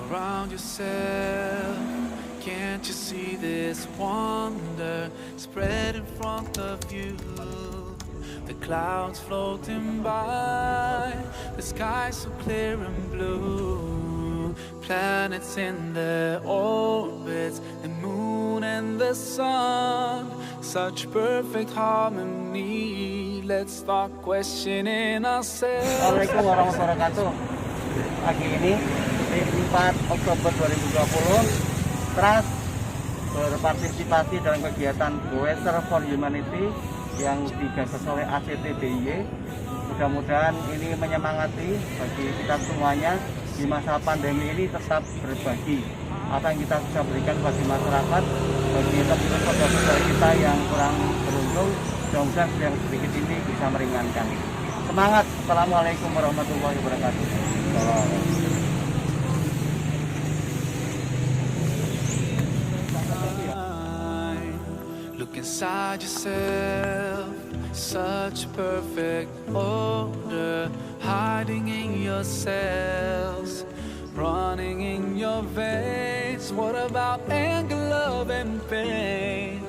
around yourself. Can't you see this wonder spread in front of you? The clouds floating by, the sky so clear and blue. Planets in their orbits, the moon and the sun, such perfect harmony. Let's start questioning ourselves. Assalamualaikum warahmatullahi wabarakatuh. Pagi ini 4 Oktober 2020 Trust berpartisipasi dalam kegiatan Goweser for Humanity yang digagas oleh ACT-DIY. Mudah-mudahan ini menyemangati bagi kita semuanya di masa pandemi ini tetap berbagi apa yang kita bisa berikan bagi masyarakat, bagi saudara-saudara kita yang kurang beruntung. Mudah-mudahan yang sedikit ini bisa meringankan. Semangat. Assalamualaikum warahmatullahi wabarakatuh. Look inside yourself, such perfect order, hiding in your cells, running in your veins. What about anger, love and pain,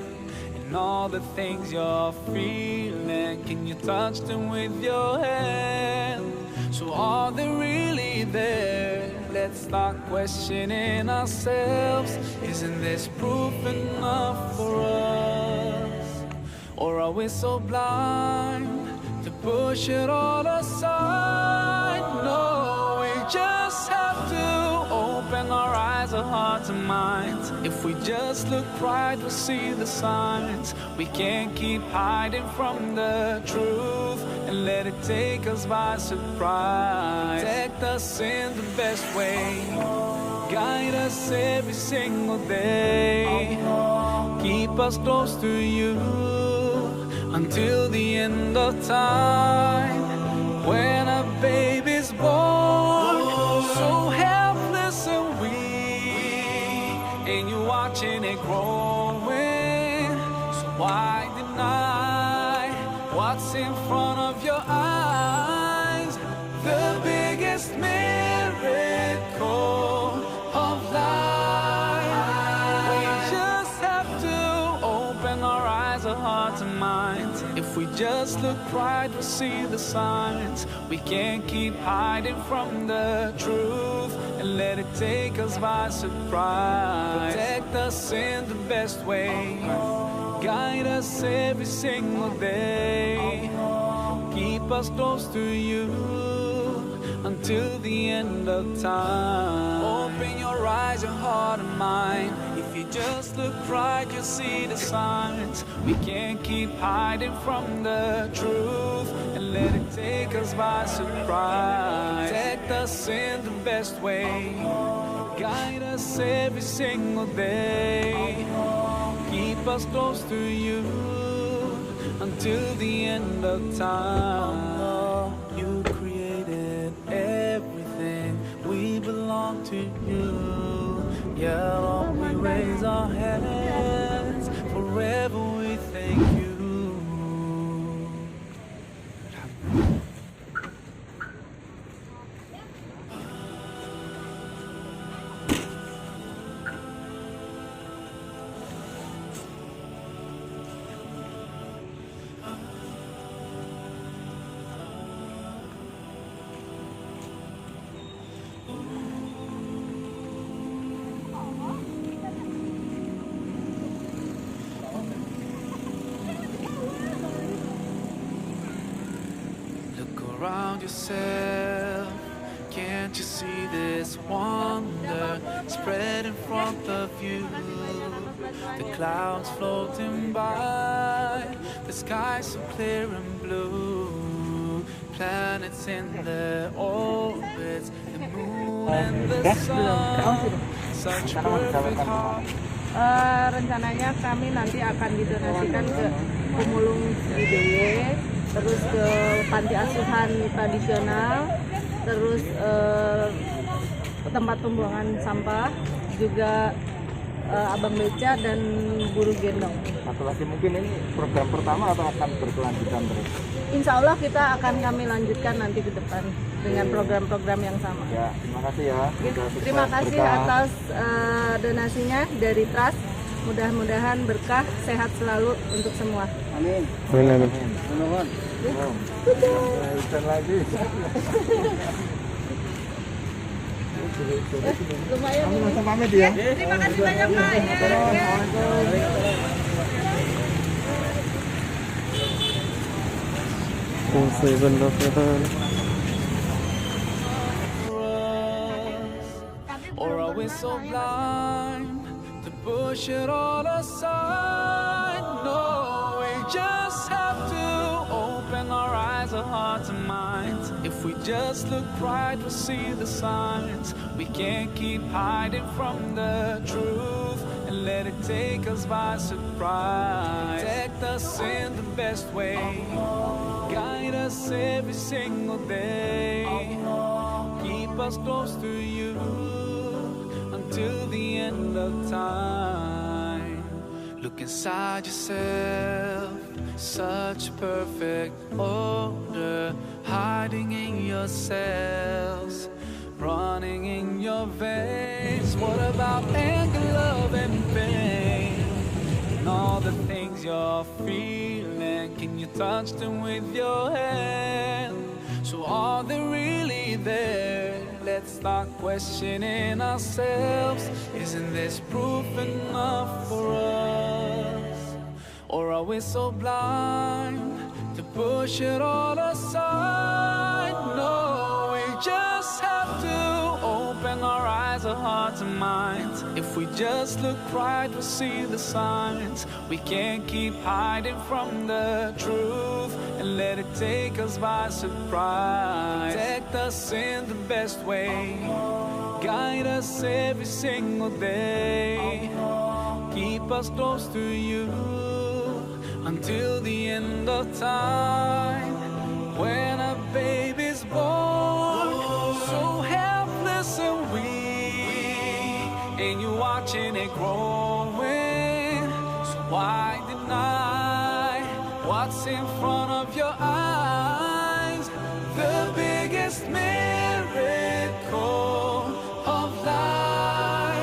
and all the things you're feeling? Can you touch them with your hand? So are they really there? Let's start questioning ourselves. Isn't this proof enough for us? Or are we so blind to push it all aside? No, we just have to open our eyes, our hearts and minds. If we just look right, we'll see the signs. We can't keep hiding from the truth and let it take us by surprise. Protect us in the best way, guide us every single day, keep us close to you until the end of time. When a baby's born, so helpless and weak, and you're watching it growing, so why deny what's in front of your eyes? The biggest miracle of life. We just have to open our eyes, our hearts and minds. If we just look right, we'll see the signs. We can't keep hiding from the truth and let it take us by surprise. Protect us in the best way, guide us every single day, keep us close to you until the end of time. Open your eyes, your heart and mind. If you just look right, you'll see the signs. We can't keep hiding from the truth and let it take us by surprise. Protect us in the best way, guide us every single day, keep us close to you until the end of time. You created everything, we belong to you. Yeah, Lord, we raise our hands, forever we thank you. Around yourself, can't you see this wonder spread in front of you? The clouds floating by, the sky so clear and blue. Planets in their orbits, the moon and the sun, such perfect harmony. Rencananya kami nanti akan didonasikan ke pemulung IDY, terus ke panti asuhan tradisional, terus tempat pembuangan sampah, juga abang beca dan buruh gendong. Satu lagi mungkin ini program pertama atau akan berkelanjutan terus? Insya Allah kita akan kami lanjutkan nanti ke depan dengan program-program yang sama. Ya, terima kasih ya. Terima kasih atas donasinya dari Trust. Mudah-mudahan berkah, sehat selalu untuk semua. Amin. Amin. Nuhun. Hujan lagi. Lumayan. Kamu langsung pamit ya. Terima kasih banyak Pak. Or are we so blind to push it all aside? No, we just have to open our eyes, our hearts and minds. If we just look right, we'll see the signs. We can't keep hiding from the truth and let it take us by surprise. Protect us in the best way, guide us every single day, keep us close to you until the end of time. Look inside yourself, such perfect order, hiding in your cells, running in your veins. What about anger, love and pain, and all the things you're feeling? Can you touch them with your hand? So are they really there? Let's start questioning ourselves. Isn't this proof enough for us? Or are we so blind to push it all aside? No, we just have to open our eyes, our hearts and minds. If we just look right, we'll see the signs. We can't keep hiding from the truth and let it take us by surprise. Protect us in the best way, guide us every single day, keep us close to you until the end of time. When a baby's born, so helpless and weak, and you're watching it growing, so why deny what's in front of your eyes? The biggest miracle of life.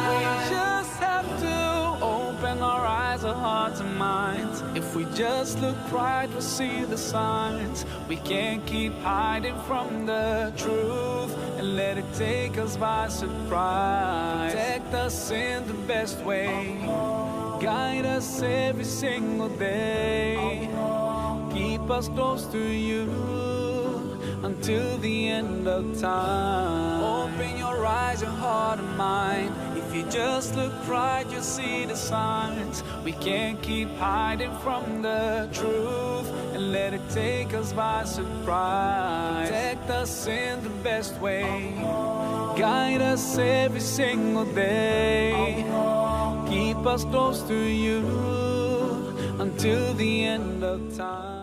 We just have to open our eyes, our hearts and minds. If we just look right, we'll see the signs. We can't keep hiding from the truth and let it take us by surprise. Protect us in the best way, guide us every single day, keep us close to you until the end of time. Open your eyes, your heart and mind. If you just look right, you'll see the signs. We can't keep hiding from the truth and let it take us by surprise. Protect us in the best way, guide us every single day, keep us close to you until the end of time.